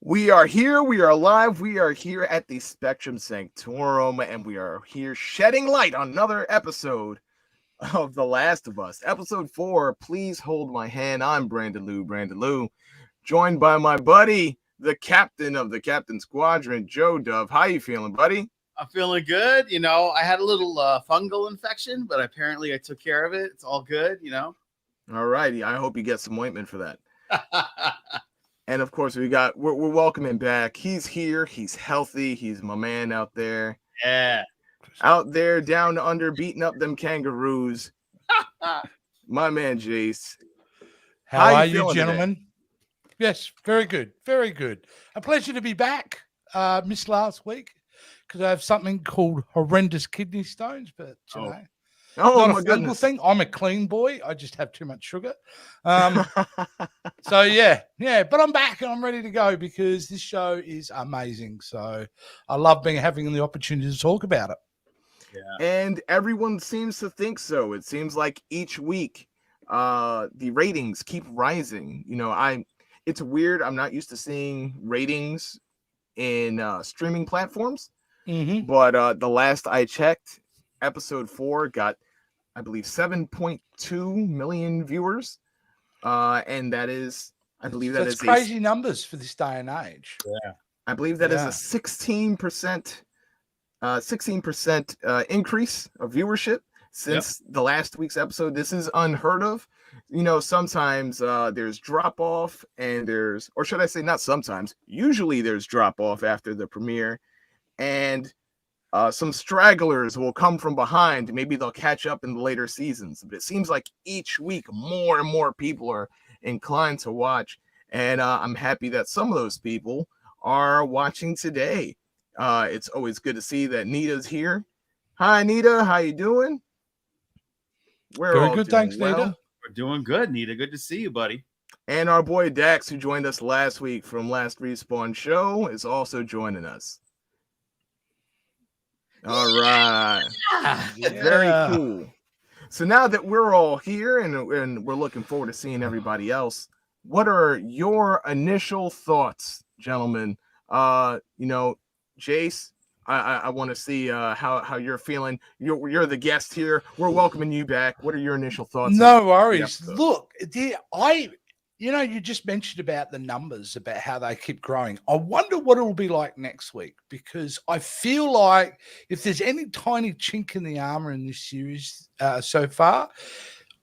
We are here. We are live. We are here at the Spectrum Sanctorum, and we are here shedding light on another episode of The Last of Us. Episode 4, Please Hold My Hand. I'm Brandon Lou, joined by my buddy, the captain of the Captain Squadron, Joe Dove. How you feeling, buddy? I'm feeling good. I had a little fungal infection, but apparently I took care of it. It's all good, All righty. I hope you get some ointment for that. And of course, we're welcoming back. He's here. He's healthy. He's my man out there. Yeah. Out there, down under, beating up them kangaroos. My man, Jace. How are you, gentlemen? Today? Yes, very good. Very good. A pleasure to be back. Missed last week because I have something called horrendous kidney stones, but you know. Oh, not a fungal thing. I'm a clean boy. I just have too much sugar. So yeah. But I'm back and I'm ready to go because this show is amazing. So I love having the opportunity to talk about it. Yeah. And everyone seems to think so. It seems like each week, the ratings keep rising. It's weird. I'm not used to seeing ratings in streaming platforms. Mm-hmm. But the last I checked, episode 4 got, I believe, 7.2 million viewers. And that is, I believe that's crazy numbers for this day and age. Yeah. I believe that is a 16% increase of viewership since the last week's episode. This is unheard of. Sometimes there's drop off and or should I say not sometimes, usually there's drop off after the premiere, and some stragglers will come from behind. Maybe they'll catch up in the later seasons. But it seems like each week more and more people are inclined to watch. And I'm happy that some of those people are watching today. It's always good to see that Nita's here. Hi, Nita. How you doing? Very good. Thanks, Nita. We're doing good, Nita. Good to see you, buddy. And our boy Dax, who joined us last week from Last Respawn Show, is also joining us. All right. Very cool. So now that we're all here and we're looking forward to seeing everybody else, what are your initial thoughts, gentlemen? Jace, I want to see how you're feeling. You're the guest here. We're welcoming you back. What are your initial thoughts? No worries. Look, you just mentioned about the numbers, about how they keep growing. I wonder what it'll be like next week, because I feel like if there's any tiny chink in the armor in this series so far,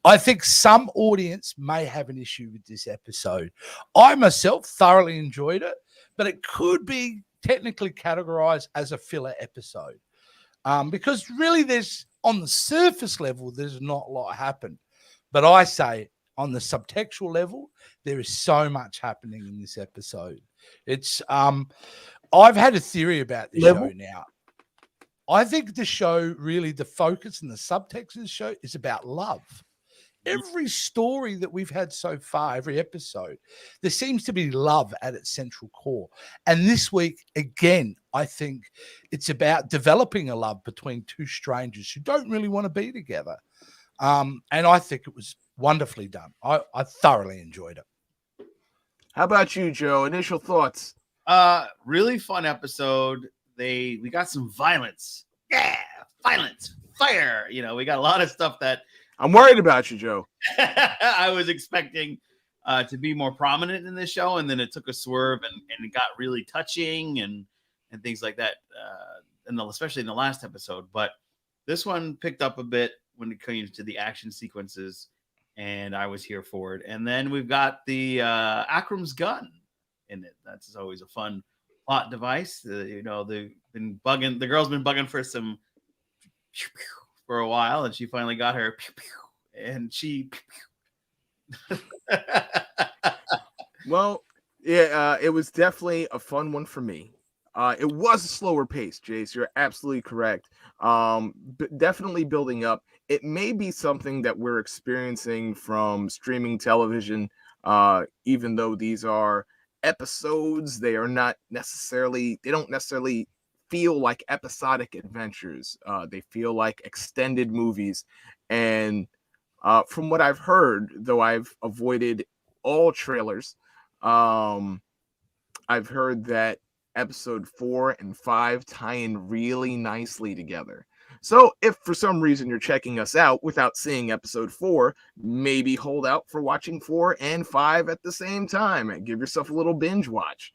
I think some audience may have an issue with this episode. I myself thoroughly enjoyed it, but it could be technically categorized as a filler episode because really on the surface level, there's not a lot happened. But I say on the subtextual level, there is so much happening in this episode. It's I've had a theory about this show now. I think the show really, the focus and the subtext of the show is about love. Every story that we've had so far, every episode, there seems to be love at its central core. And this week, again, I think it's about developing a love between two strangers who don't really want to be together. And I think it was wonderfully done. I thoroughly enjoyed it. How about you, Joe? Initial thoughts? Really fun episode. We got some violence. Yeah, violence, fire. We got a lot of stuff that I'm worried about you, Joe. I was expecting to be more prominent in this show, and then it took a swerve and it got really touching and things like that. Especially in the last episode, but this one picked up a bit when it came to the action sequences, and I was here for it. And then we've got the Akram's gun in it. That's always a fun plot device. They've been bugging. The girl's been bugging for some for a while, and she finally got her, and she. Well, yeah, it was definitely a fun one for me. It was a slower pace, Jace. You're absolutely correct. Definitely building up. It may be something that we're experiencing from streaming television, even though these are episodes. They don't necessarily feel like episodic adventures. They feel like extended movies. And from what I've heard, though I've avoided all trailers, I've heard that episode 4 and 5 tie in really nicely together. So if for some reason you're checking us out without seeing episode 4, maybe hold out for watching 4 and 5 at the same time and give yourself a little binge watch.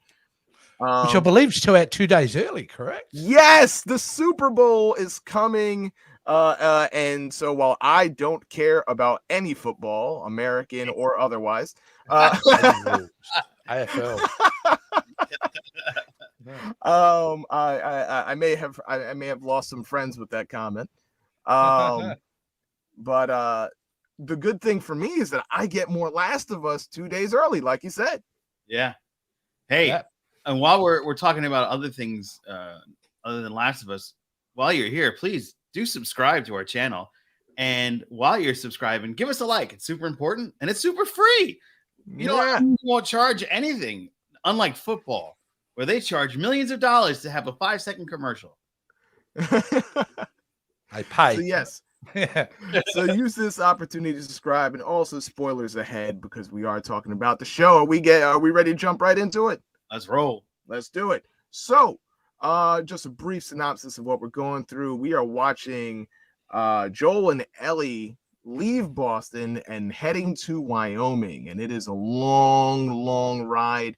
Which I believe is out 2 days early, correct? Yes, the Super Bowl is coming. And so while I don't care about any football, American or otherwise, AFL. I may have lost some friends with that comment. But the good thing for me is that I get more Last of Us 2 days early, like you said. Yeah. Hey, and while we're talking about other things other than Last of Us, while you're here, please do subscribe to our channel. And while you're subscribing, give us a like. It's super important and it's super free. You won't charge anything, unlike football, where they charge millions of dollars to have a 5-second commercial. I pay. So yes. So use this opportunity to subscribe, and also spoilers ahead because we are talking about the show. Are we ready to jump right into it? Let's roll. Let's do it. So just a brief synopsis of what we're going through. We are watching Joel and Ellie leave Boston and heading to Wyoming, and it is a long ride.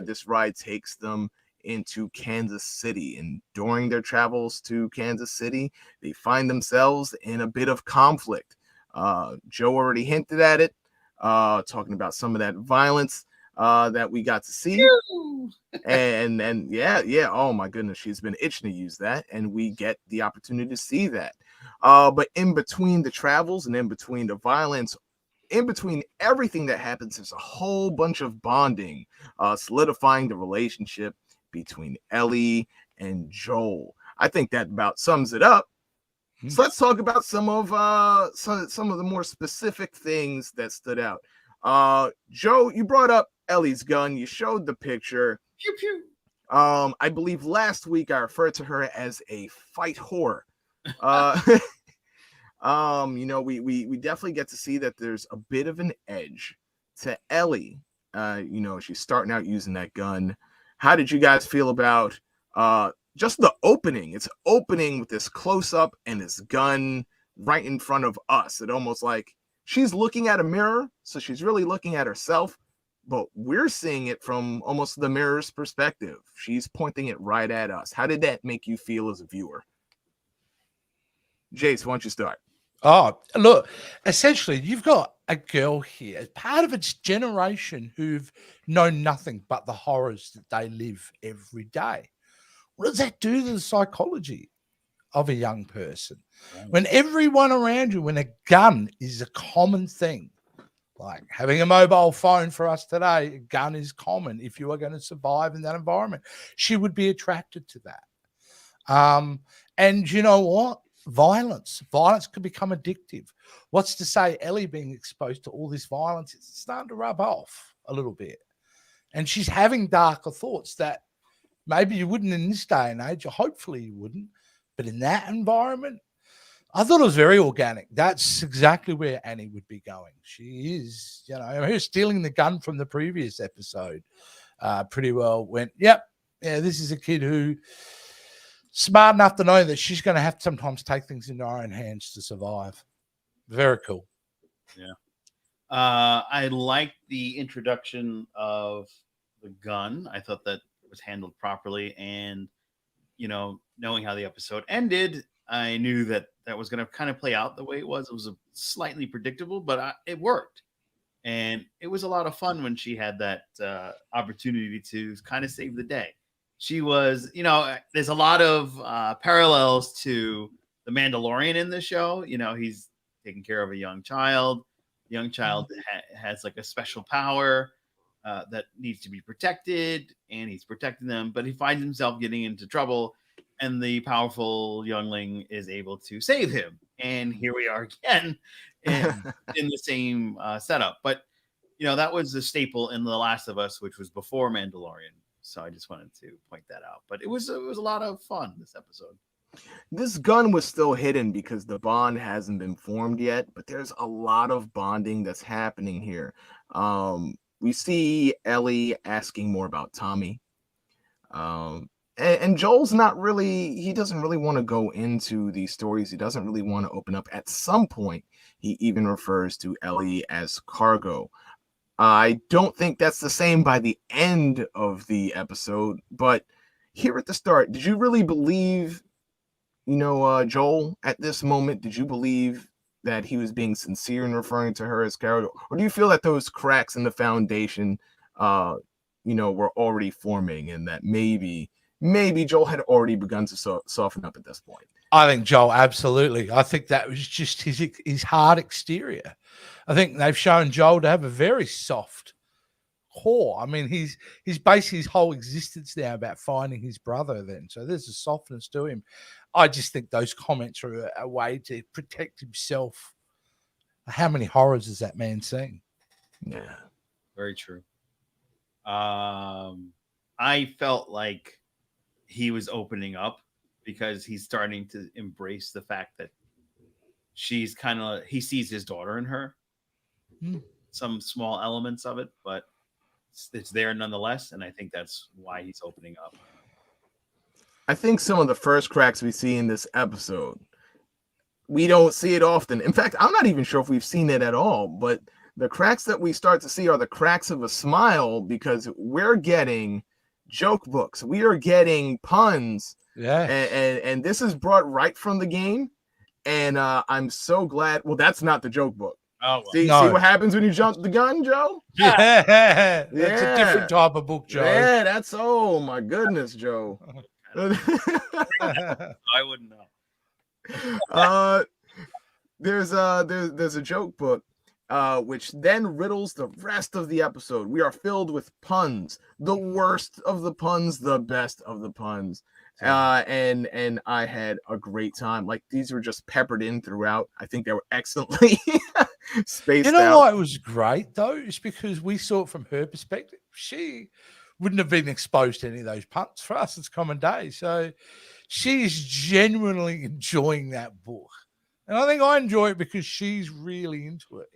This ride takes them into Kansas City, and during their travels to Kansas City, they find themselves in a bit of conflict. Joe already hinted at it, talking about some of that violence that we got to see. and yeah, oh my goodness, she's been itching to use that, and we get the opportunity to see that. But in between the travels and in between the violence, in between everything that happens, there's a whole bunch of bonding, solidifying the relationship between Ellie and Joel. I think that about sums it up. So let's talk about some of the more specific things that stood out. Joe, you brought up Ellie's gun. You showed the picture. Pew, pew. I believe last week I referred to her as a fight whore. We definitely get to see that there's a bit of an edge to Ellie. She's starting out using that gun. How did you guys feel about just the opening? It's opening with this close up and this gun right in front of us. It almost like she's looking at a mirror, so she's really looking at herself, but we're seeing it from almost the mirror's perspective. She's pointing it right at us. How did that make you feel as a viewer? Jace, why don't you start? Oh, look, essentially, you've got a girl here, part of its generation who've known nothing but the horrors that they live every day. What does that do to the psychology of a young person? Right. When everyone around you, when a gun is a common thing, like having a mobile phone for us today, a gun is common if you are going to survive in that environment. She would be attracted to that. And you know what? Violence could become addictive. What's to say Ellie being exposed to all this violence, it's starting to rub off a little bit. And she's having darker thoughts that maybe you wouldn't in this day and age, or hopefully you wouldn't. But in that environment, I thought it was very organic. That's exactly where Annie would be going. She is, her stealing the gun from the previous episode pretty well went, this is a kid who smart enough to know that she's going to have to sometimes take things into her own hands to survive. Very cool. Yeah. I liked the introduction of the gun. I thought that was handled properly. And, knowing how the episode ended, I knew that was going to kind of play out the way it was. It was slightly predictable, but it worked. And it was a lot of fun when she had that opportunity to kind of save the day. She was, there's a lot of parallels to The Mandalorian in the show. He's taking care of a young child. The young child has like a special power that needs to be protected, and he's protecting them, but he finds himself getting into trouble, and the powerful youngling is able to save him. And here we are again in the same setup. But, that was a staple in The Last of Us, which was before Mandalorian. So I just wanted to point that out. But it was a lot of fun, this episode. This gun was still hidden because the bond hasn't been formed yet, but there's a lot of bonding that's happening here. we see Ellie asking more about Tommy. And Joel's not really, he doesn't really want to go into these stories. He doesn't really want to open up. At some point, he even refers to Ellie as cargo. I don't think that's the same by the end of the episode, but here at the start, did you really believe, Joel at this moment? Did you believe that he was being sincere in referring to her as cargo? Or do you feel that those cracks in the foundation, were already forming and that maybe Joel had already begun to soften up at this point? I think Joel, absolutely. I think that was just his hard exterior. I think they've shown Joel to have a very soft core. I mean, he's basically his whole existence now about finding his brother then. So there's a softness to him. I just think those comments are a way to protect himself. How many horrors has that man seen? Yeah. Very true. I felt like he was opening up because he's starting to embrace the fact that she's he sees his daughter in her. Some small elements of it, but it's there nonetheless. And I think that's why he's opening up. I think some of the first cracks we see in this episode, we don't see it often. In fact, I'm not even sure if we've seen it at all, but the cracks that we start to see are the cracks of a smile, because we're getting joke books. We are getting puns. Yeah. And this is brought right from the game. And I'm so glad. Well, that's not the joke book. Oh, well. See what happens when you jump the gun, Joe? Yeah. That's a different type of book, Joe. Yeah, that's, oh my goodness, Joe. I wouldn't know. There's a joke book which then riddles the rest of the episode. We are filled with puns, the worst of the puns, the best of the puns. And I had a great time. Like, these were just peppered in throughout. I think they were excellently spaced out. You know why it was great though? It's because we saw it from her perspective. She wouldn't have been exposed to any of those puns. For us, it's common day. So she's genuinely enjoying that book. And I think I enjoy it because she's really into it,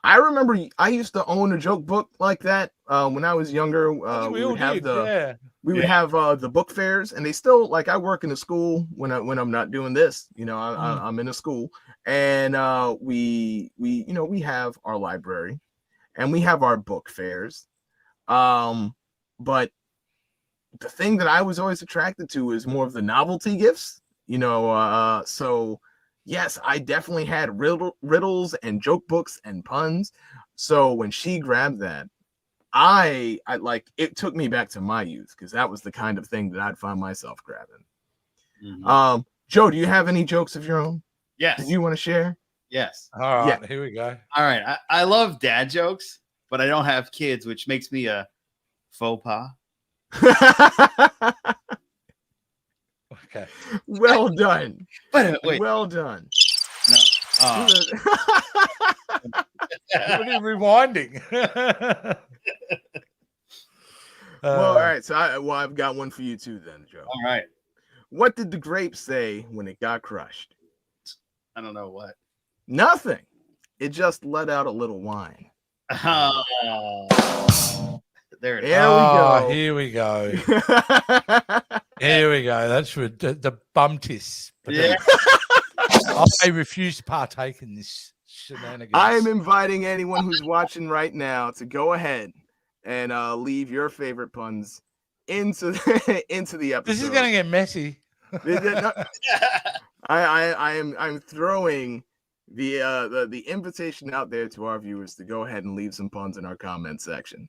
I remember I used to own a joke book like that when I was younger. We would have the book fairs, and they still, like, I work in a school when I'm not doing this. I'm in a school, and we have our library, and we have our book fairs. But the thing that I was always attracted to is more of the novelty gifts. So yes, I definitely had riddles and joke books and puns. So when she grabbed that, I like, it took me back to my youth, because that was the kind of thing that I'd find myself grabbing. Mm-hmm. Joe, do you have any jokes of your own? Yes. Do you want to share? Yes. All right, Here we go. All right. I love dad jokes, but I don't have kids, which makes me a faux pas. Okay. Well done. Wait. Well done. No. Oh. What are you rewinding? Well, all right. So I've got one for you too, then, Joe. All right. What did the grape say when it got crushed? I don't know what. Nothing. It just let out a little wine. There it is. Here we go. Here we go. That's the bumtis. Yeah. I refuse to partake in this shenanigans. I am inviting anyone who's watching right now to go ahead and leave your favorite puns into the episode. This is going to get messy. I'm throwing the invitation out there to our viewers to go ahead and leave some puns in our comment section.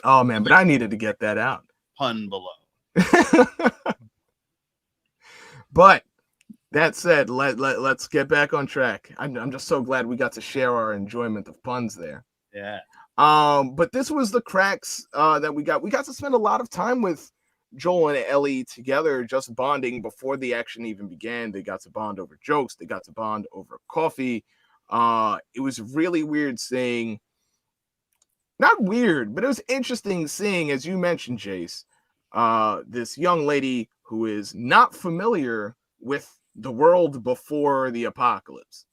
Oh man, but I needed to get that out. Pun below. But that said, let's get back on track. I'm just so glad we got to share our enjoyment of puns there. Yeah. But this was the cracks that we got. We got to spend a lot of time with Joel and Ellie together, just bonding before the action even began. They got to bond over jokes. They got to bond over coffee. It was really weird seeing. Not weird, but it was interesting seeing, as you mentioned, Jace, this young lady who is not familiar with the world before the apocalypse.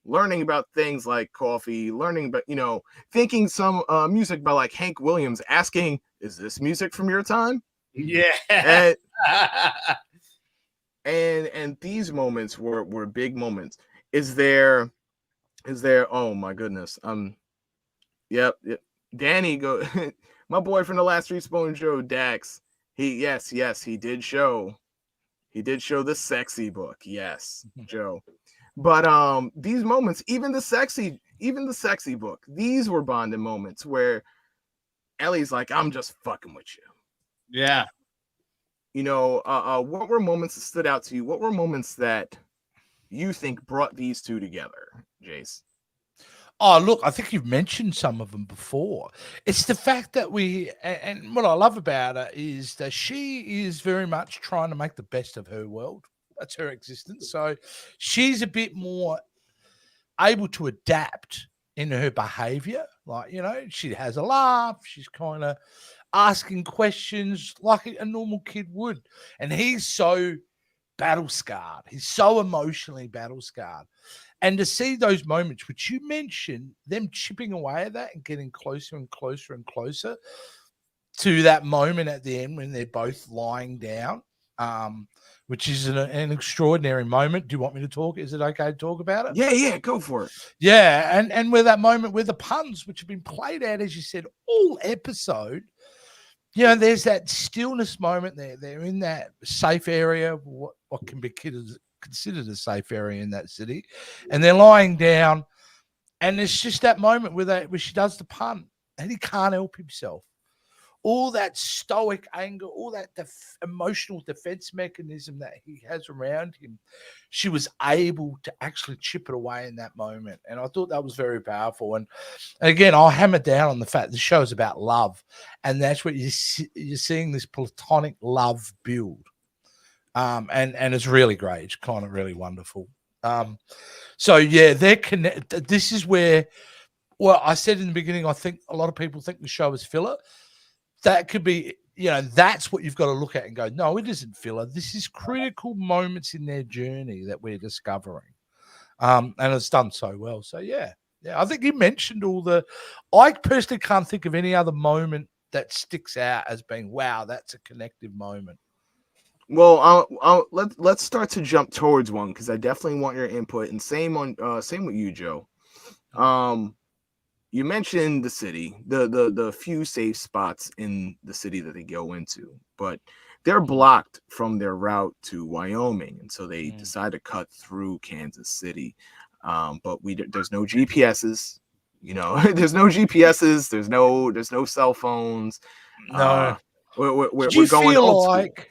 learning about things like coffee, learning about, thinking some music by like Hank Williams, asking, is this music from your time? Yeah. And these moments were big moments. Is there, oh my goodness. Yep. Danny my boy from the last Three Spoon show, Dax. He did show the sexy book. Yes, Joe. But these moments, even the sexy book, these were bonding moments where Ellie's like, I'm just fucking with you. Yeah. What were moments that stood out to you? What were moments that you think brought these two together, Jace? Oh, look, I think you've mentioned some of them before. It's the fact that and what I love about her is that she is very much trying to make the best of her world. That's her existence. So she's a bit more able to adapt in her behavior. Like, she has a laugh. She's kind of asking questions like a normal kid would. And he's so battle scarred. He's so emotionally battle scarred. And to see those moments, which you mentioned, them chipping away at that and getting closer and closer and closer to that moment at the end when they're both lying down, which is an extraordinary moment. Do you want me to talk? Is it okay to talk about it? Yeah, go for it. Yeah, and with that moment with the puns, which have been played out, as you said, all episode, there's that stillness moment there. They're in that safe area, what can be considered a safe area in that city, and they're lying down, and it's just that moment where she does the pun, and he can't help himself. All that stoic anger, all that emotional defense mechanism that he has around him, she was able to actually chip it away in that moment. And I thought that was very powerful. And again, I'll hammer down on the fact the show is about love. And that's what you're seeing, this platonic love build. And it's really great. It's kind of really wonderful. So, yeah, they're connected. This is where, well, I said in the beginning, I think a lot of people think the show is filler. That could be, that's what you've got to look at and go, no, it isn't filler. This is critical moments in their journey that we're discovering. And it's done so well. So, yeah, I think you mentioned I personally can't think of any other moment that sticks out as being, wow, that's a connective moment. Well, let's start to jump towards one, because I definitely want your input. And same with you, Joe. You mentioned the city, the few safe spots in the city that they go into, but they're blocked from their route to Wyoming, and so they decide to cut through Kansas City. But there's no GPSs, there's no GPSs, there's no cell phones. No, we're going feel old like school.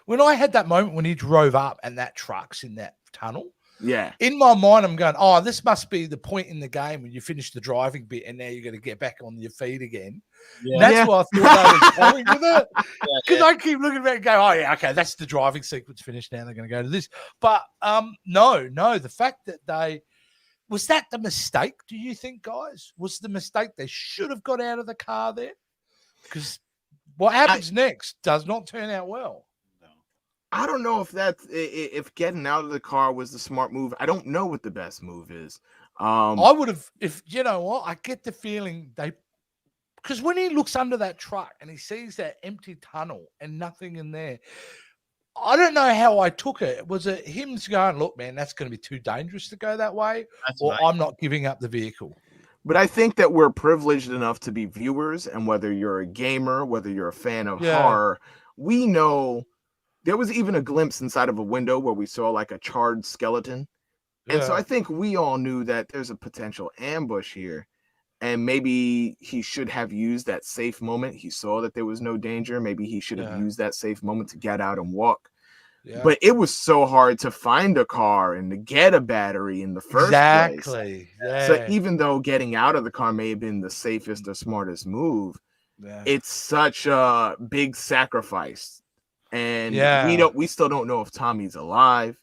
When I had that moment when he drove up and that truck's in that tunnel. Yeah. In my mind, I'm going, oh, this must be the point in the game when you finish the driving bit and now you're going to get back on your feet again. Yeah. That's what I thought they were going with it. Because I keep looking back and go, oh, yeah, okay, that's the driving sequence finished. Now they're going to go to this. But no, the fact that was that the mistake, do you think, guys? Was the mistake they should have got out of the car there? Because what happens next does not turn out well. I don't know if getting out of the car was the smart move. I don't know what the best move is. I would have, I get the feeling because when he looks under that truck and he sees that empty tunnel and nothing in there, I don't know how I took it. Was it him going, look, man, that's going to be too dangerous to go that way, I'm not giving up the vehicle? But I think that we're privileged enough to be viewers, and whether you're a gamer, whether you're a fan of horror, we know. There was even a glimpse inside of a window where we saw like a charred skeleton. And so I think we all knew that there's a potential ambush here. And maybe he should have used that safe moment. He saw that there was no danger. Maybe he should have used that safe moment to get out and walk. Yeah. But it was so hard to find a car and to get a battery in the first place. Yeah. So even though getting out of the car may have been the safest or smartest move, it's such a big sacrifice. And we still don't know if Tommy's alive.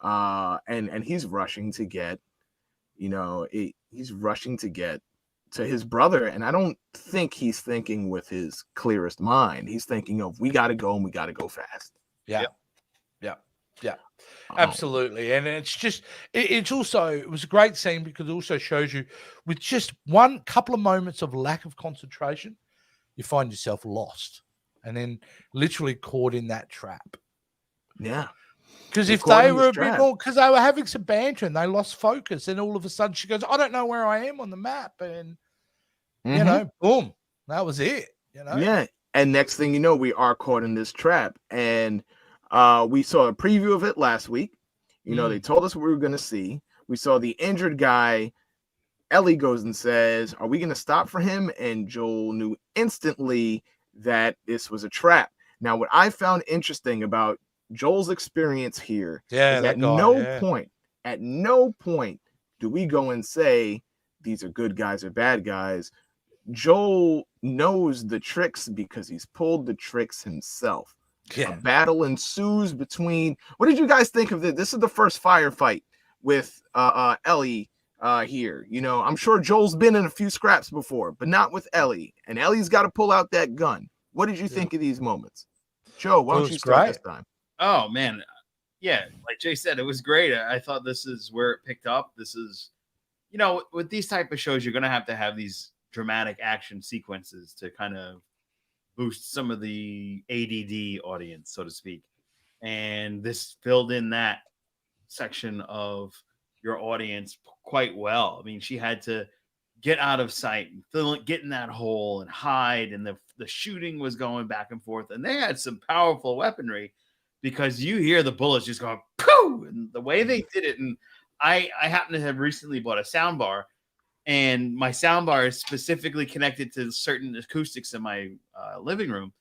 And he's rushing to get, he's rushing to get to his brother. And I don't think he's thinking with his clearest mind. He's thinking of, we got to go and we got to go fast. Yeah. Yeah. Oh, Absolutely. And it's just, it's also, it was a great scene because it also shows you with just one couple of moments of lack of concentration, you find yourself lost and then literally caught in that trap. yeah. Because You're if caught they in were this a bit trap. more, because they were having some banter and they lost focus, and all of a sudden she goes, I don't know where I am on the map. And, you Mhm. know, boom, that was it, you know? Yeah. And next thing you know, we are caught in this trap. And we saw a preview of it last week. You know, they told us what we were going to see. We saw the injured guy. Ellie goes and says, are we going to stop for him? And Joel knew instantly that this was a trap. Now, what I found interesting about Joel's experience here Yeah, is that guy. Yeah. at no point do we go and say these are good guys or bad guys. Joel knows the tricks because he's pulled the tricks himself. A Yeah. battle ensues between. What did you guys think of this? This is the first firefight with Ellie here. You know, I'm sure Joel's been in a few scraps before, but not with Ellie. And Ellie's got to pull out that gun. What did you think of these moments? Joe, why It don't was you start this great. time? Oh man, yeah, like Jay said, it was great. I thought this is where it picked up. This is, you know, with these type of shows, you're gonna have to have these dramatic action sequences to kind of boost some of the ADD audience, so to speak. And this filled in that section of your audience quite well. I mean, she had to get out of sight and get in that hole and hide, and the shooting was going back and forth, and they had some powerful weaponry because you hear the bullets just going pooh, and the way they did it. And I happen to have recently bought a sound bar, and my sound bar is specifically connected to certain acoustics in my living room.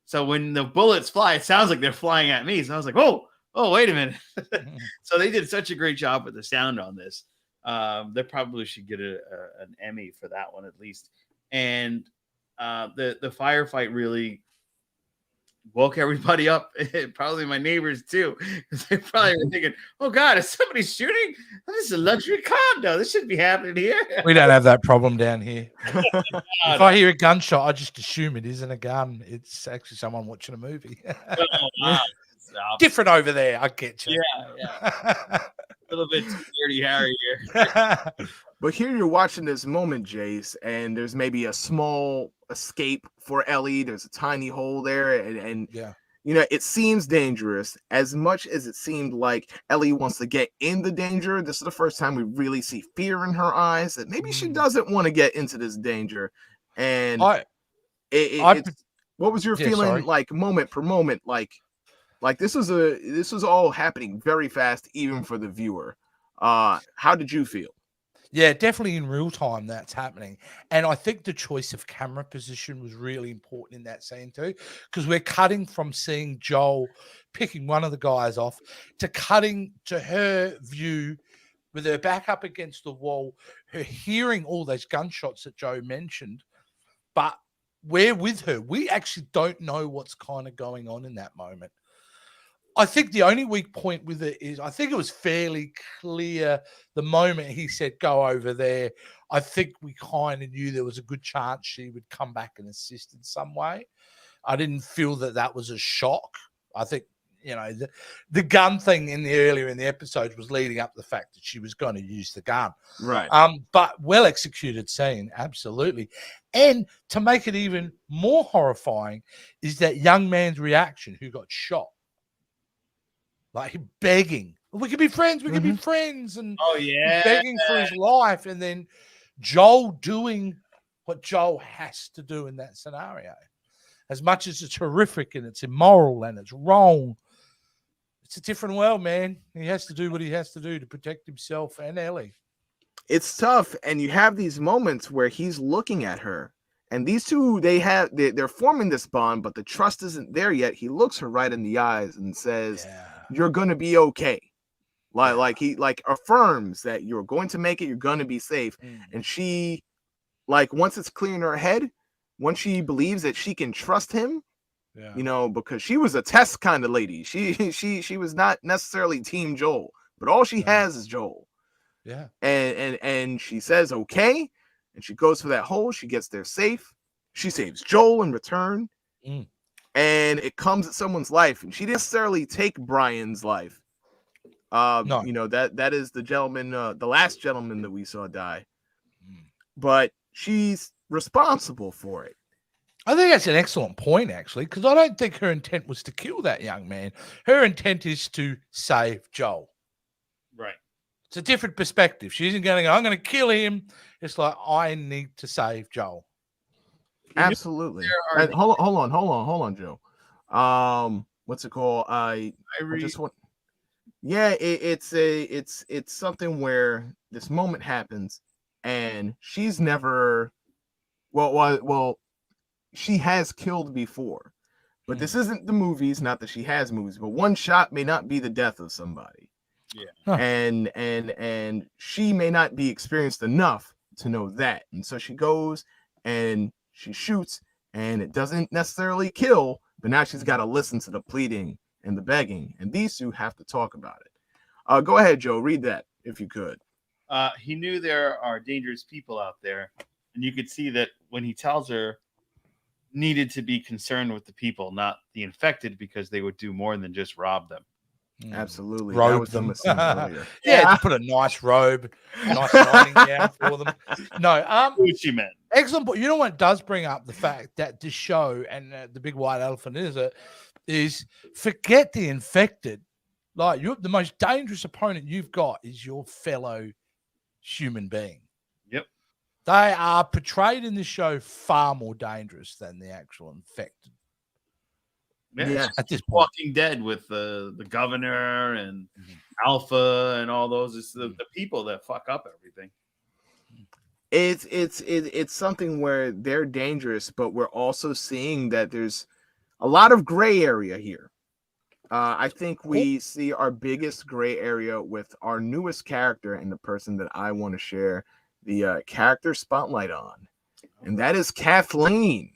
So when the bullets fly, it sounds like they're flying at me. So I was like, oh, wait a minute. So they did such a great job with the sound on this. They probably should get an Emmy for that one at least. And the firefight really woke everybody up. Probably my neighbors too, because they probably were thinking, "Oh God, is somebody shooting? This is a luxury condo. This shouldn't be happening here." We don't have that problem down here. God, If I hear a gunshot, I just assume it isn't a gun. It's actually someone watching a movie. oh, wow. Different over there. I get you. Yeah. A little bit too dirty Harry here. But here you're watching this moment, Jace, and there's maybe a small escape for Ellie. There's a tiny hole there, and Yeah. you know, it seems dangerous. As much as it seemed like Ellie wants to get in the danger, this is the first time we really see fear in her eyes that maybe she doesn't want to get into this danger. And it's what was your feeling like moment per moment? Like this was all happening very fast, even for the viewer. How did you feel? Yeah, definitely in real time that's happening. And I think the choice of camera position was really important in that scene too, because we're cutting from seeing Joel picking one of the guys off to cutting to her view with her back up against the wall, her hearing all those gunshots that Joe mentioned, but we're with her. We actually don't know what's kind of going on in that moment. I think the only weak point with it is I think it was fairly clear the moment he said, go over there. I think we kind of knew there was a good chance she would come back and assist in some way. I didn't feel that was a shock. I think, you know, the gun thing earlier in the episode was leading up to the fact that she was going to use the gun. Right. But well executed scene, absolutely. And to make it even more horrifying is that young man's reaction who got shot. Like begging, we could be friends, we could be friends, and oh yeah, begging for his life, and then Joel doing what Joel has to do in that scenario. As much as it's horrific and it's immoral and it's wrong, it's a different world, man. He has to do what he has to do to protect himself and Ellie. It's tough, and you have these moments where he's looking at her, and these two they're forming this bond, but the trust isn't there yet. He looks her right in the eyes and says, you're gonna be okay. Like he affirms that you're going to make it, you're gonna be safe. And she, like, once it's clear in her head, once she believes that she can trust him, you know, because she was a test kind of lady. She was not necessarily team Joel, but all she has is Joel. Yeah. And she says okay, and she goes for that hole, she gets there safe, she saves Joel in return. And it comes at someone's life, and she didn't necessarily take Brian's life. No. You know, that is the gentleman, the last gentleman that we saw die. Mm. But she's responsible for it. I think that's an excellent point, actually, because I don't think her intent was to kill that young man. Her intent is to save Joel. Right. It's a different perspective. She isn't going to go, I'm going to kill him. It's like, I need to save Joel. Absolutely. There are- And hold on, Joe. What's it called? I just want. Yeah, it's something where this moment happens, and she's never. Well, she has killed before, but this isn't the movies. Not that she has movies, but one shot may not be the death of somebody. Yeah. Huh. And she may not be experienced enough to know that, and so she goes and she shoots, and it doesn't necessarily kill, but now she's got to listen to the pleading and the begging, and these two have to talk about it. Go ahead, Joe. Read that if you could. He knew there are dangerous people out there, and you could see that when he tells her needed to be concerned with the people, not the infected, because they would do more than just rob them. Absolutely. Robe that was them. from earlier. Yeah, to put a nice robe, a nice riding gown for them. No, What she meant. excellent. But you know what does bring up the fact that this show and the big white elephant is forget the infected. Like the most dangerous opponent you've got is your fellow human being. Yep. They are portrayed in this show far more dangerous than the actual infected. Yeah, Yes. it's At this point. Walking Dead with the governor and Alpha and all those. It's the people that fuck up everything. It's something where they're dangerous, but we're also seeing that there's a lot of gray area here. I think we see our biggest gray area with our newest character and the person that I want to share the character spotlight on, and that is Kathleen.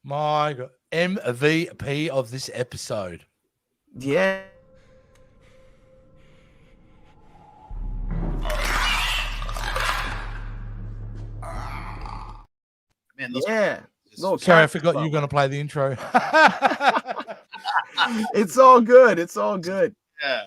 My God. MVP of this episode. Yeah. Man, those Yeah. Little Sorry, I character forgot you were going to play the intro. It's all good. It's all good. yeah.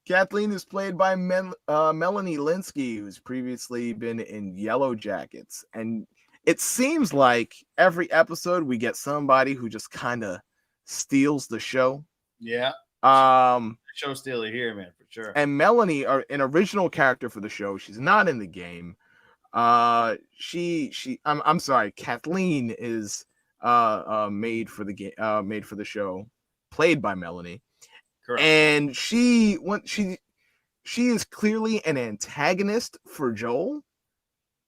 Kathleen is played by Melanie Linsky, who's previously been in Yellow Jackets. And it seems like every episode we get somebody who just kind of steals the show. Yeah. Show stealer here, man, for sure. And Melanie, an original character for the show, she's not in the game. I'm sorry, Kathleen is made for the game, made for the show, played by Melanie. Correct. And she is clearly an antagonist for Joel,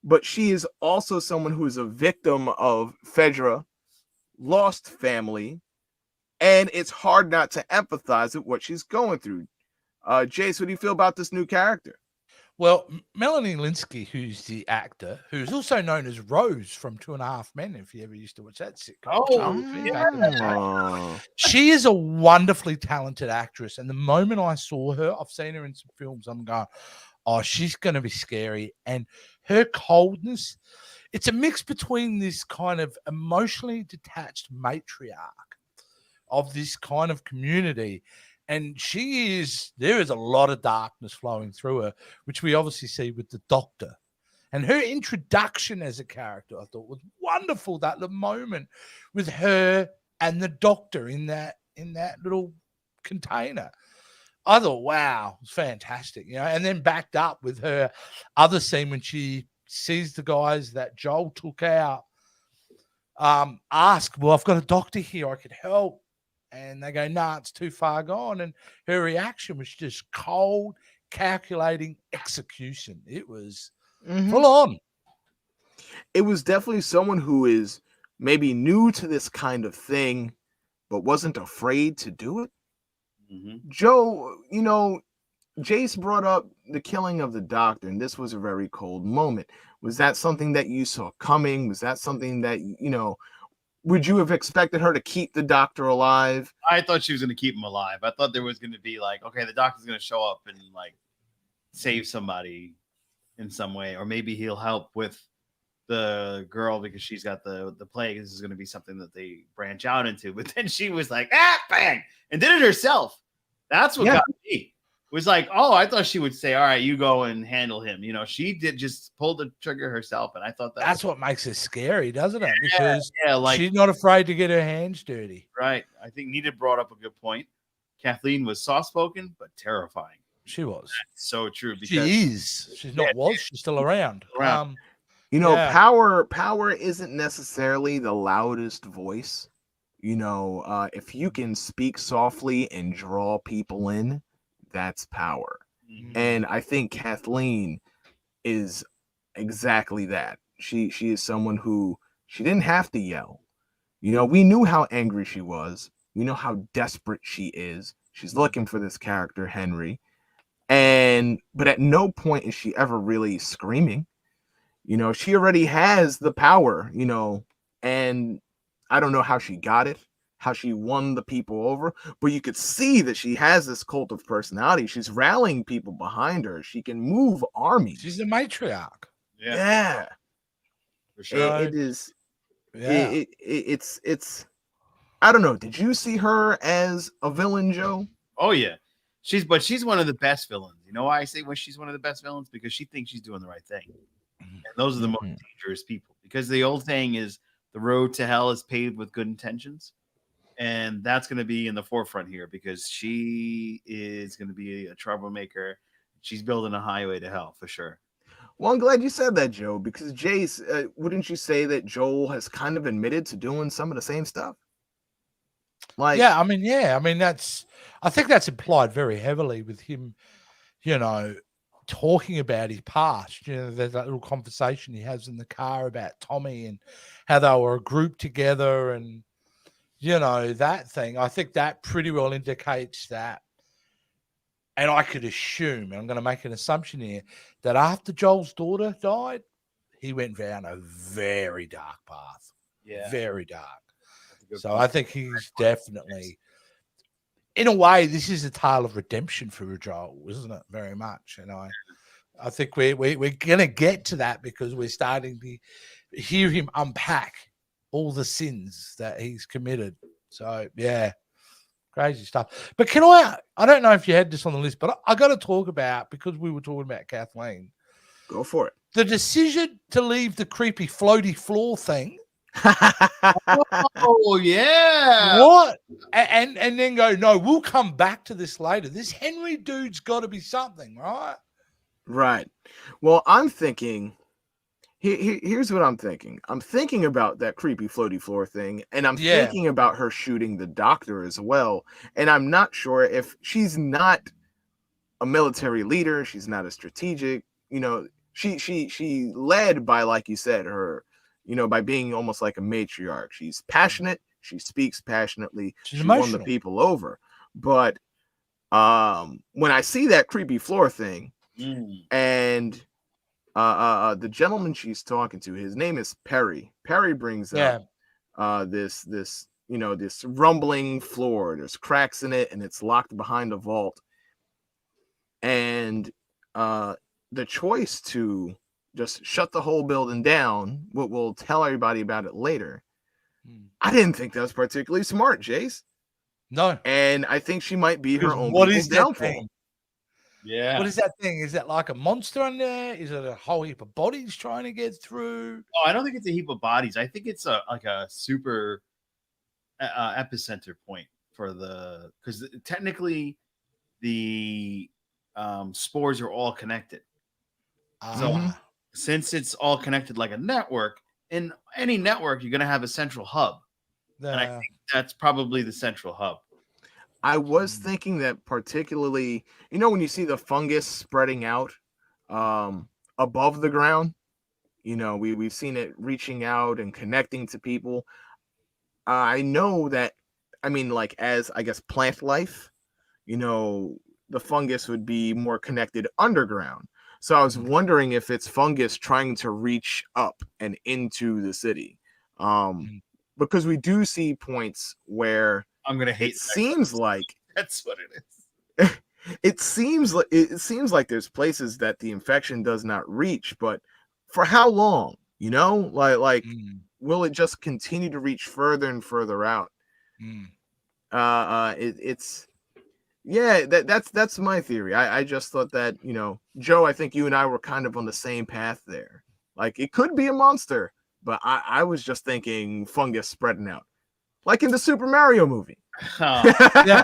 but she is also someone who is a victim of Fedra, lost family, and it's hard not to empathize with what she's going through. Jace, what do you feel about this new character? Well, Melanie Linsky, who's the actor, who's also known as Rose from 2.5 Men, if you ever used to watch that sitcom. Oh. She is a wonderfully talented actress. And the moment I saw her, I've seen her in some films, I'm going, oh, she's going to be scary. And her coldness, it's a mix between this kind of emotionally detached matriarch of this kind of community. And there is a lot of darkness flowing through her, which we obviously see with the Doctor. And her introduction as a character, I thought, was wonderful. That the moment with her and the Doctor in that little container. I thought, wow, it was fantastic. And then backed up with her other scene when she sees the guys that Joel took out, ask, well, I've got a doctor here, I could help. And they go, nah, it's too far gone. And her reaction was just cold, calculating execution. It was full on. It was definitely someone who is maybe new to this kind of thing, but wasn't afraid to do it. Joe, Jace brought up the killing of the Doctor, and this was a very cold moment. Was that something that you saw coming? Was that something that, would you have expected her to keep the Doctor alive? I thought she was going to keep him alive. I thought there was going to be like, okay, the Doctor's going to show up and like save somebody in some way, or maybe he'll help with the girl because she's got the plague. This is going to be something that they branch out into. But then she was like, bang, and did it herself. That's what got me. was like, oh, I thought she would say, all right, you go and handle him. You know, she did just pull the trigger herself. And I thought That's what makes it scary, doesn't it? Because like she's not afraid to get her hands dirty. right. I think Nita brought up a good point. Kathleen was soft spoken, but terrifying. She was. That's so true. Because She is. She's not was. She's still around. You know, power isn't necessarily the loudest voice. You know, if you can speak softly and draw people in, that's power. Mhm. And I think Kathleen is exactly that. She is someone who she didn't have to yell. You know, we knew how angry she was. We know how desperate she is. She's looking for this character, Henry. But at no point is she ever really screaming. You know, she already has the power, you know, and I don't know how she got it, how she won the people over, but you could see that she has this cult of personality. She's rallying people behind her. She can move armies. She's a matriarch. Yeah. For sure. It is. Yeah. It's. I don't know. Did you see her as a villain, Joe? Oh yeah, she's one of the best villains. You know why I say she's one of the best villains? Because she thinks she's doing the right thing, and those are the most dangerous people. Because the old saying is, the road to hell is paved with good intentions, and that's going to be in the forefront here because she is going to be a troublemaker. She's building a highway to hell for sure. Well, I'm glad you said that, Joe, because Jace, wouldn't you say that Joel has kind of admitted to doing some of the same stuff? Like, I mean, I think that's implied very heavily with him, you know, talking about his past. You know, there's that little conversation he has in the car about Tommy and how they were a group together and, you know, that thing. I think that pretty well indicates that. And I could assume, and I'm going to make an assumption here, that after Joel's daughter died, he went down a very dark path. Yeah. Very dark. So I think he's definitely, in a way, this is a tale of redemption for Joel, isn't it? Very much. And I think we're going to get to that because we're starting to hear him unpack all the sins that he's committed. So, yeah, crazy stuff. But I don't know if you had this on the list, but I got to talk about, because we were talking about Kathleen. Go for it. The decision to leave the creepy floaty floor thing. Oh yeah, what? And then go, no, we'll come back to this later. This Henry dude's got to be something, right? Right. Well, I'm thinking. Here's what I'm thinking. I'm thinking about that creepy floaty floor thing, and I'm thinking about her shooting the doctor as well. And I'm not sure if she's not a military leader. She's not a strategic. You know, she led by, like you said, her. You know, by being almost like a matriarch. She's passionate. She speaks passionately. She won the people over. But when I see that creepy floor thing, and the gentleman she's talking to, his name is Perry. Perry brings up this you know, this rumbling floor. There's cracks in it, and it's locked behind a vault. And the choice to just shut the whole building down. We'll tell everybody about it later. I didn't think that was particularly smart, Jace. No. And I think she might be her own downfall. Yeah. What is that thing? Is that like a monster in there? Is it a whole heap of bodies trying to get through? Oh, I don't think it's a heap of bodies. I think it's like a super epicenter point for because technically the spores are all connected. So since it's all connected like a network, in any network, you're going to have a central hub. And I think that's probably the central hub. I was thinking that particularly, you know, when you see the fungus spreading out above the ground, you know, we've seen it reaching out and connecting to people. I know that, I mean, like, as I guess plant life, you know, the fungus would be more connected underground. So I was wondering if it's fungus trying to reach up and into the city. Because we do see points where I'm gonna hate. It seems like that's what it is. it seems like there's places that the infection does not reach, but for how long? You know, like will it just continue to reach further and further out? It's Yeah, that's my theory. I just thought that, Joe, I think you and I were kind of on the same path there. Like, it could be a monster, but I was just thinking fungus spreading out, like in the Super Mario movie. Oh. Yeah.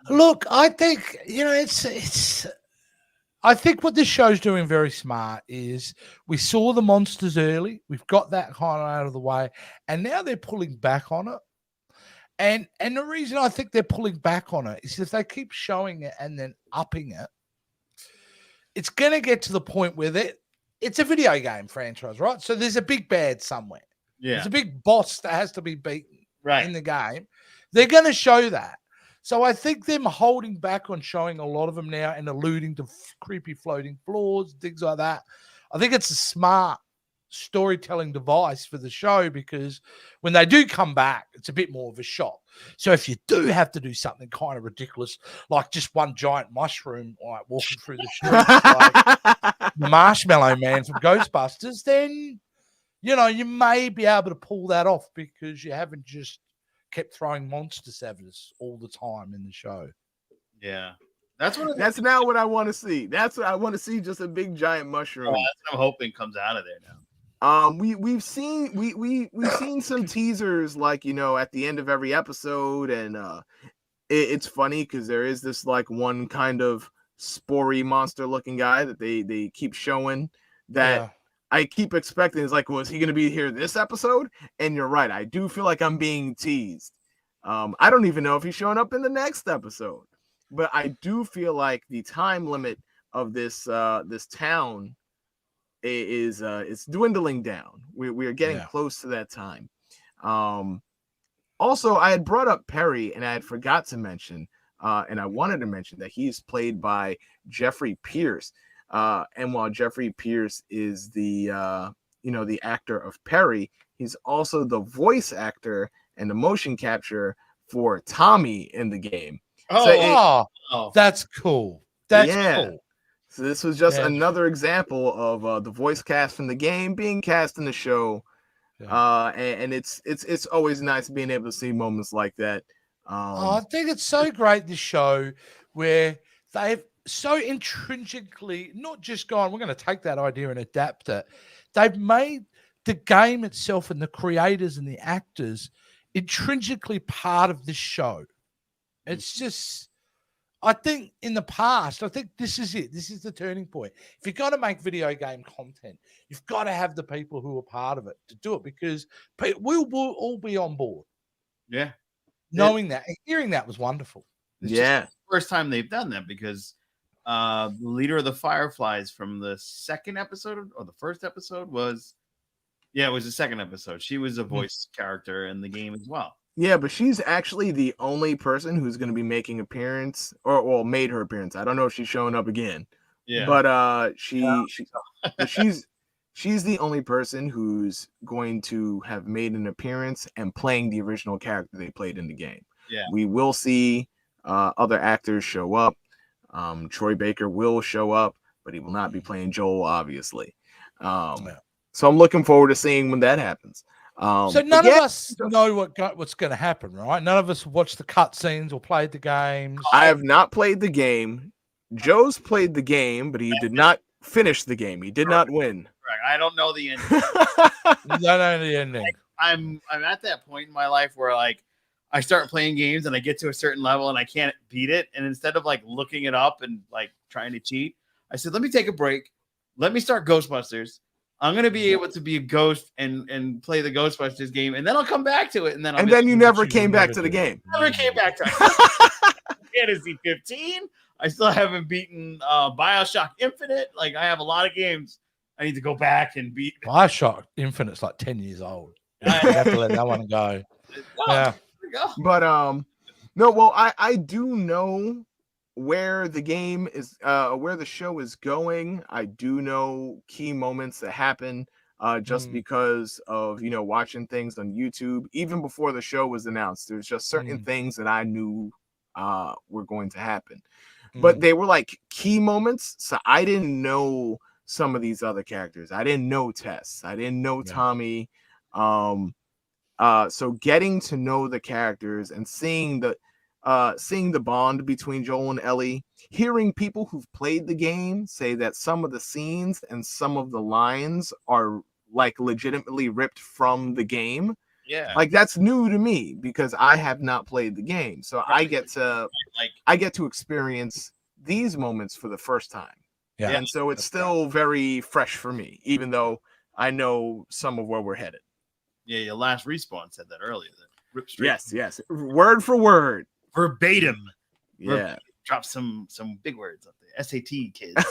Look, I think, it's I think what this show's doing very smart is we saw the monsters early. We've got that kind of out of the way. And now they're pulling back on it. And the reason I think they're pulling back on it is if they keep showing it and then upping it, it's going to get to the point where it's a video game franchise, right? So there's a big bad somewhere. Yeah. There's a big boss that has to be beaten Right. in the game. They're going to show that. So I think them holding back on showing a lot of them now and alluding to creepy floating floors, things like that. I think it's a smart storytelling device for the show because when they do come back, it's a bit more of a shock. So if you do have to do something kind of ridiculous, like just one giant mushroom like walking through the streets, like the Marshmallow Man from Ghostbusters, then you may be able to pull that off because you haven't just kept throwing monsters at us all the time in the show. Yeah. That's now what I want to see. That's what I want to see, just a big giant mushroom. That's what I'm hoping comes out of there now. We've seen some teasers, like, at the end of every episode, and it's funny because there is this like one kind of spory monster looking guy that they keep showing that I keep expecting. Is like, was he going to be here this episode? And you're right, I do feel like I'm being teased. I don't even know if he's showing up in the next episode, but I do feel like the time limit of this town is it's dwindling down. We are getting close to that time. Also, I had brought up Perry, and I had forgot to mention, and I wanted to mention that he's played by Jeffrey Pierce. And while Jeffrey Pierce is the the actor of Perry, he's also the voice actor and the motion capture for Tommy in the game. That's cool. That's cool. So this was just another example of the voice cast from the game being cast in the show. And it's always nice being able to see moments like that. I think it's so great, this show, where they've so intrinsically not just gone, we're going to take that idea and adapt it. They've made the game itself and the creators and the actors intrinsically part of this show. It's just, I think in the past, I think this is it. This is the turning point. If you're going to make video game content, you've got to have the people who are part of it to do it, because we'll all be on board. Yeah. Knowing that and hearing that was wonderful. It's just the first time they've done that, because the leader of the Fireflies from the second episode or the first episode was, it was the second episode. She was a voice character in the game as well. Yeah, but she's actually the only person who's going to be making appearance, or made her appearance. I don't know if she's showing up again. Yeah, but she's the only person who's going to have made an appearance and playing the original character they played in the game. Yeah, we will see other actors show up. Troy Baker will show up, but he will not be playing Joel, obviously. So I'm looking forward to seeing when that happens. So none of us know what's going to happen, right? None of us watched the cutscenes or played the games. I have not played the game. Joe's played the game, but he did not finish the game. He did not win. Right. I don't know the ending. You don't know the ending. I'm at that point in my life where I start playing games and I get to a certain level and I can't beat it. And instead of looking it up and trying to cheat, I said, let me take a break. Let me start Ghostbusters. I'm going to be able to be a ghost and play the Ghostbusters game, and then I'll come back to it. And then you never came back to the game. Never came back to it. Fantasy 15. I still haven't beaten BioShock Infinite. I have a lot of games I need to go back and beat. BioShock Infinite's 10 years old. You have to let that one go. Yeah. But no, well, I do know where the game is, where the show is going. I do know key moments that happen just because of watching things on YouTube. Even before the show was announced, there's just certain things that I knew were going to happen, but they were key moments. So I didn't know some of these other characters. I didn't know Tess. I didn't know Tommy. So getting to know the characters and seeing the bond between Joel and Ellie, hearing people who've played the game say that some of the scenes and some of the lines are like legitimately ripped from the game. Yeah. Like that's new to me because I have not played the game. So I get to experience these moments for the first time. Yeah. And so it's still very fresh for me, even though I know some of where we're headed. Yeah, your last respawn said that earlier. That rip straight. Yes. Word for word. Verbatim. Yeah. Drop some big words up there. SAT kids.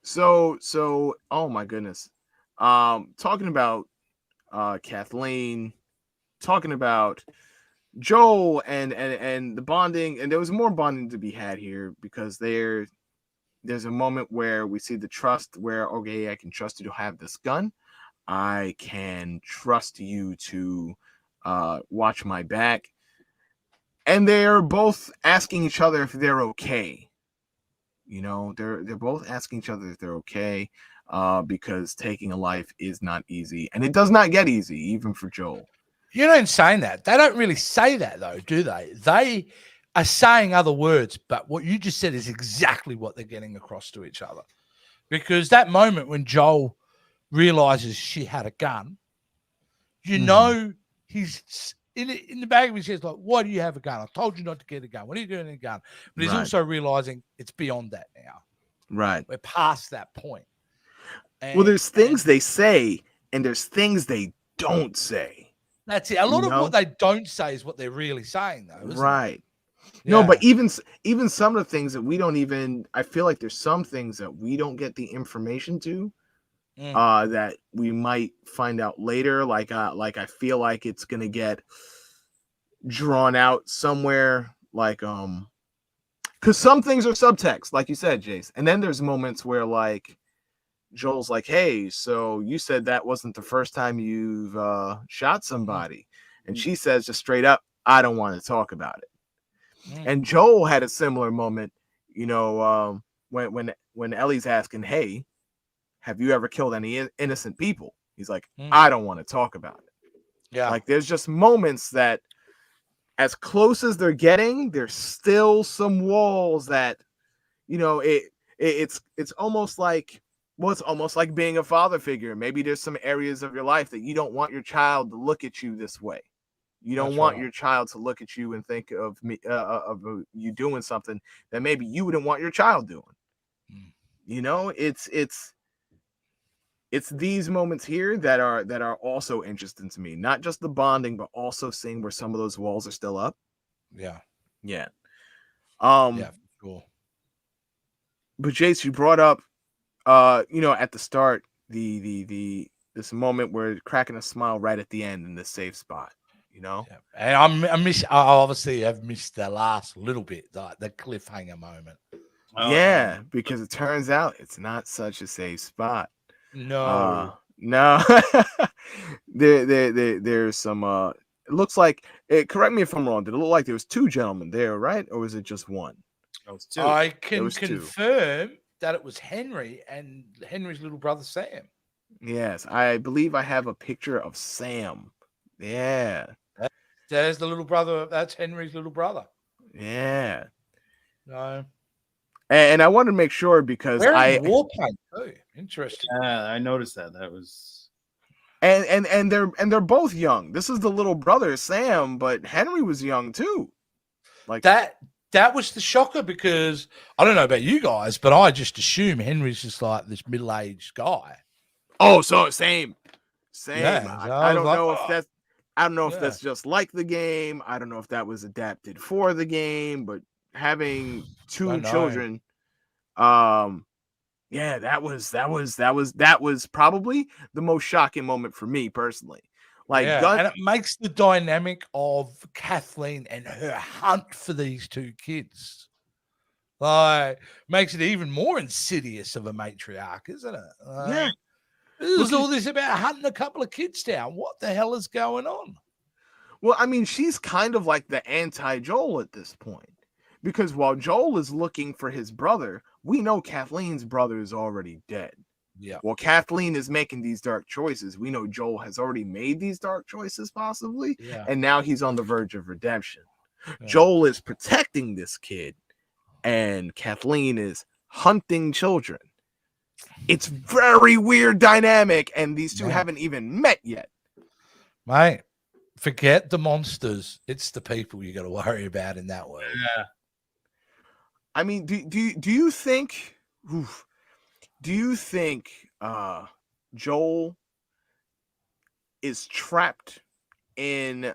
So oh my goodness. Talking about Kathleen, talking about Joel and the bonding, and there was more bonding to be had here because there's a moment where we see the trust where, okay, I can trust you to have this gun. I can trust you to watch my back. And they're both asking each other if they're okay. You know, they're both asking each other if they're okay, because taking a life is not easy. And it does not get easy, even for Joel. You know, in saying that, they don't really say that, though, do they? They are saying other words, but what you just said is exactly what they're getting across to each other. Because that moment when Joel realizes she had a gun, you know, he's in the back of his head, like, why do you have a gun? I told you not to get a gun. What are you doing in a gun? But he's also realizing it's beyond that now. Right. We're past that point. Well, there's things they say, and there's things they don't say. That's it. A lot of what they don't say is what they're really saying, though, isn't it? Yeah. No, but even some of the things that we don't even, I feel like there's some things that we don't get the information to, that we might find out later. Like I feel like it's gonna get drawn out somewhere. Like because some things are subtext, like you said, Jace, and then there's moments where like Joel's like, "Hey, so you said that wasn't the first time you've shot somebody," and she says just straight up, "I don't want to talk about it." And Joel had a similar moment, you know, when Ellie's asking, "Hey, have you ever killed any innocent people?" He's like, "I don't want to talk about it." Yeah, like there's just moments that, as close as they're getting, there's still some walls that, you know, it's almost like, well, it's almost like being a father figure. Maybe there's some areas of your life that you don't want your child to look at you this way. You don't want your child to look at you and think of you doing something that maybe you wouldn't want your child doing. You know, it's these moments here that are also interesting to me. Not just the bonding, but also seeing where some of those walls are still up. Yeah. Yeah, cool. But Jace, you brought up, you know, at the start, this moment where cracking a smile right at the end in the safe spot. You know, and I obviously have missed the last little bit, the cliffhanger moment. Yeah, because it turns out it's not such a safe spot. No. There's some. It looks like. Correct me if I'm wrong. Did it look like there was two gentlemen there, right, or was it just one? It was two. I can confirm that it was Henry and Henry's little brother Sam. Yes, I believe I have a picture of Sam. Yeah. There's the little brother. That's Henry's little brother. Yeah. No. And I wanted to make sure because war paint too. Interesting. I noticed that. That was. And they're both young. This is the little brother Sam, but Henry was young too. Like that was the shocker because I don't know about you guys, but I just assume Henry's just like this middle-aged guy. Oh, so same. Yeah, I don't know if that's. I don't know if that's just like the game. I don't know if that was adapted for the game, but having two children, yeah, that was probably the most shocking moment for me personally. Like, and it makes the dynamic of Kathleen and her hunt for these two kids, like, makes it even more insidious of a matriarch, isn't it? Yeah. There's all this about hunting a couple of kids down. What the hell is going on? Well, I mean, she's kind of like the anti-Joel at this point. Because while Joel is looking for his brother, we know Kathleen's brother is already dead. Yeah. Well, Kathleen is making these dark choices. We know Joel has already made these dark choices, possibly, Yeah. and now he's on the verge of redemption. Yeah. Joel is protecting this kid, and Kathleen is hunting children. It's very weird dynamic, and these two haven't even met yet. Mate, forget the monsters. It's the people you got to worry about in that world. Yeah. I mean, do you think? Do you think Joel is trapped in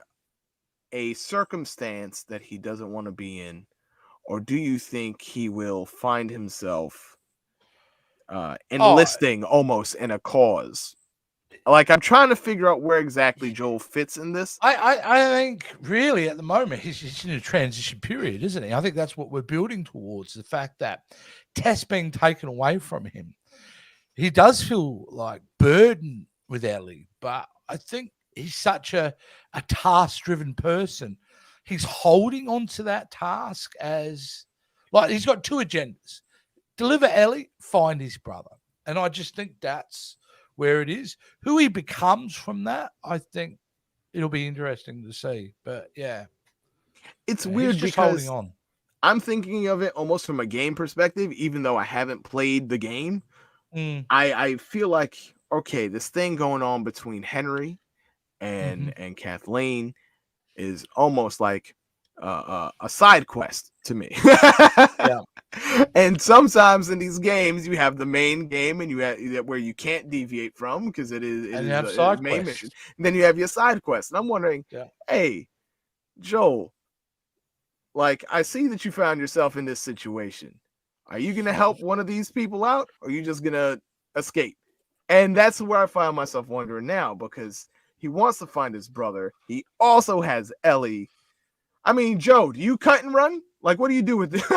a circumstance that he doesn't want to be in, or do you think he will find himself enlisting almost in a cause? Like, I'm trying to figure out where exactly Joel fits in this. I think really at the moment he's in a transition period, isn't he? I think that's what we're building towards, the fact that Tess being taken away from him. He does feel like burdened with Ellie, but I think he's such a task-driven person. He's holding on to that task as, like, he's got two agendas: deliver Ellie, find his brother. And I just think that's where it is. Who he becomes from that, I think it'll be interesting to see. But yeah, it's weird just because holding on. I'm thinking of it almost from a game perspective, even though I haven't played the game. I feel like, okay, this thing going on between Henry and Kathleen is almost like a side quest to me. Yeah. And sometimes in these games, you have the main game, and you have where you can't deviate from because it is a main mission. And then you have your side quest. And I'm wondering, hey, Joel, like, I see that you found yourself in this situation. Are you going to help one of these people out, or are you just going to escape? And that's where I find myself wondering now, because he wants to find his brother. He also has Ellie. I mean, Joe, do you cut and run? Like, what do you do with this?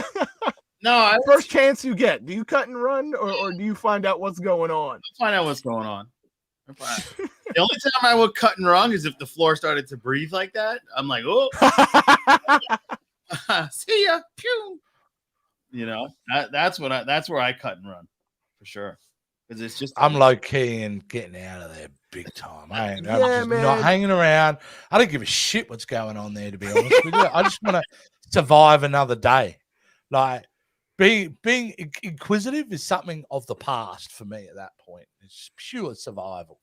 No, first chance you get, do you cut and run, or do you find out what's going on? Find out what's going on. The only time I would cut and run is if the floor started to breathe like that. I'm like, oh, see ya, pew. You know, that's where I cut and run for sure. Because it's just, I'm low key and getting out of there big time. I'm just man. not hanging around. I don't give a shit what's going on there, to be honest with you. I just want to survive another day. Like, being inquisitive is something of the past for me at that point. It's pure survival.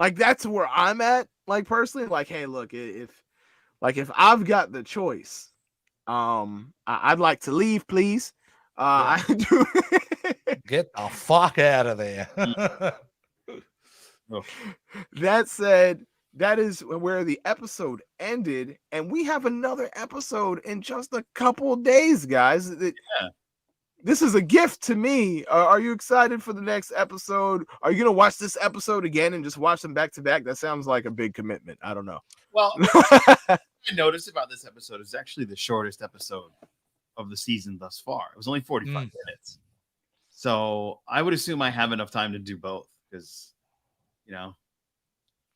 Like, that's where I'm at. Like, personally, like, hey, look, if I've got the choice, I'd like to leave, please. I do. Get the fuck out of there. That said, that is where the episode ended, and we have another episode in just a couple days, guys. This is a gift to me. Are you excited for the next episode? Are you gonna watch this episode again and just watch them back to back? That sounds like a big commitment. I don't know. Well, what I noticed about this episode is actually the shortest episode of the season thus far. It was only 45 minutes. So I would assume I have enough time to do both, because, you know,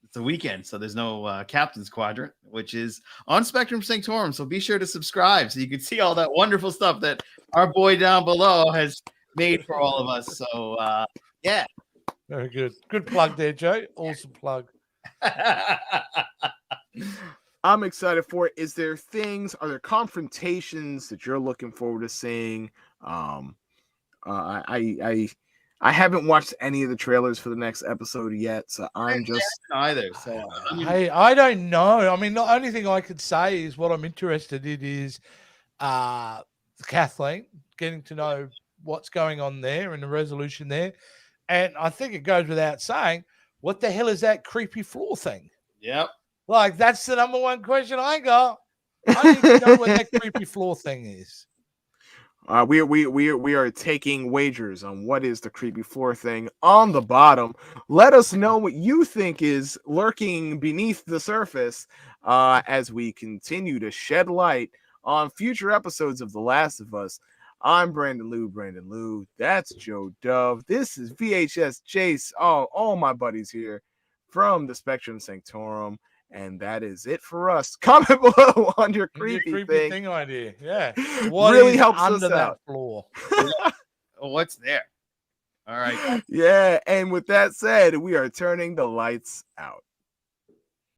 it's a weekend, so there's no Captain's Quadrant, which is on Spectrum Sanctorum. So be sure to subscribe so you can see all that wonderful stuff that our boy down below has made for all of us. So, yeah. Very good. Good plug there, Joe. Awesome plug. I'm excited for it. Are there confrontations that you're looking forward to seeing? I haven't watched any of the trailers for the next episode yet, so I'm just either. So hey, I don't know. I mean, the only thing I could say is what I'm interested in is Kathleen, getting to know what's going on there and the resolution there. And I think it goes without saying, what the hell is that creepy floor thing? Yep. Like, that's the number one question I got. I need to know what that creepy floor thing is. We are taking wagers on what is the creepy floor thing on the bottom. Let us know what you think is lurking beneath the surface as we continue to shed light on future episodes of The Last of Us. I'm Brandon Lou. That's Joe Dove. This is VHS Chase. All my buddies here from the Spectrum Sanctorum. And that is it for us. Comment below on your creepy thing idea. Yeah. What really is helps under us that out. Floor? What's there? All right. Yeah. And with that said, we are turning the lights out.